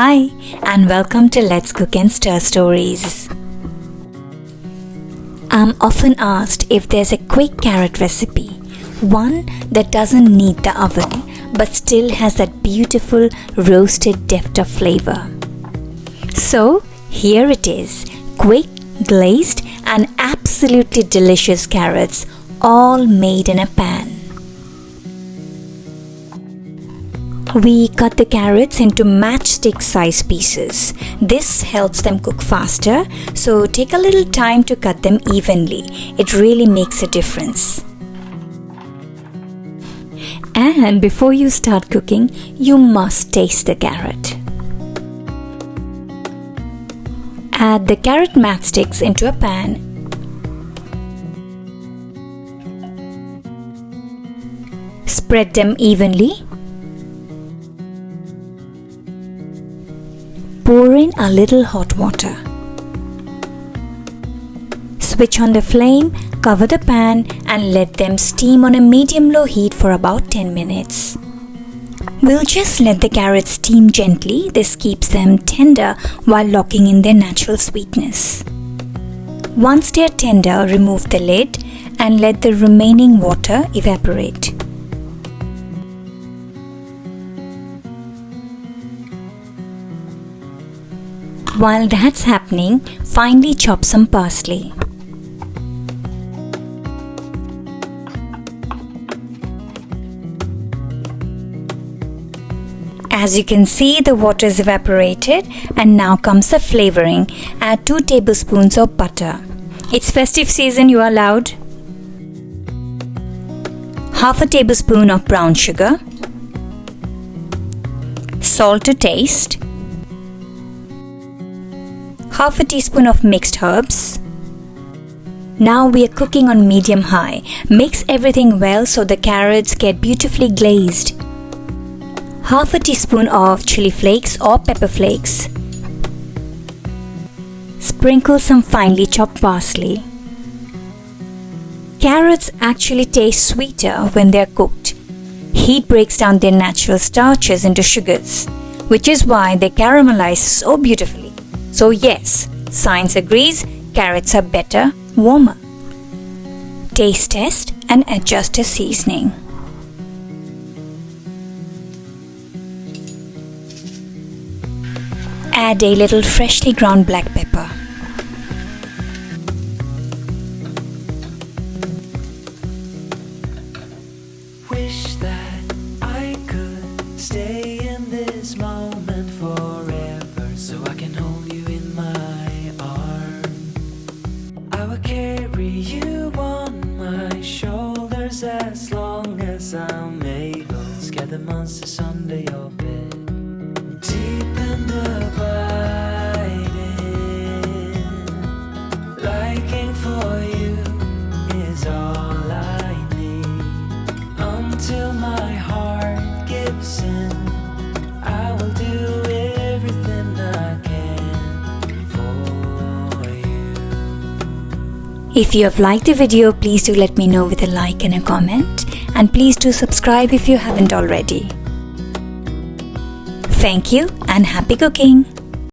Hi, and welcome to Let's Cook and Stir Stories. I'm often asked if there's a quick carrot recipe, one that doesn't need the oven but still has that beautiful roasted depth of flavor. So here it is, quick, glazed and absolutely delicious carrots, all made in a pan. We cut the carrots into matchstick size pieces. This helps them cook faster, so take a little time to cut them evenly. It really makes a difference. And before you start cooking, you must taste the carrot. Add the carrot matchsticks into a pan. Spread them evenly. Pour in a little hot water. Switch on the flame, cover the pan and let them steam on a medium-low heat for about 10 minutes. We'll just let the carrots steam gently. This keeps them tender while locking in their natural sweetness. Once they are tender, remove the lid and let the remaining water evaporate. While that's happening, finely chop some parsley. As you can see, the water is evaporated and now comes the flavoring. Add 2 tablespoons of butter. It's festive season, you are allowed. Half a tablespoon of brown sugar. Salt to taste. Half a teaspoon of mixed herbs. Now we are cooking on medium-high. Mix everything well so the carrots get beautifully glazed. Half a teaspoon of chili flakes or pepper flakes. Sprinkle some finely chopped parsley. Carrots actually taste sweeter when they are cooked. Heat breaks down their natural starches into sugars, which is why they caramelize so beautifully. So yes, science agrees, carrots are better, warmer. Taste test and adjust the seasoning. Add a little freshly ground black pepper. Wish that I could stay in this moment forever, so I can hold you in my arms. I will carry you on my shoulders as long as I'm able. Scare the monsters under your bed. Deep and abiding, liking for you is all I need. Until my heart gives in, I will do everything I can for you. If you have liked the video, please do let me know with a like and a comment. And please do subscribe if you haven't already. Thank you and happy cooking!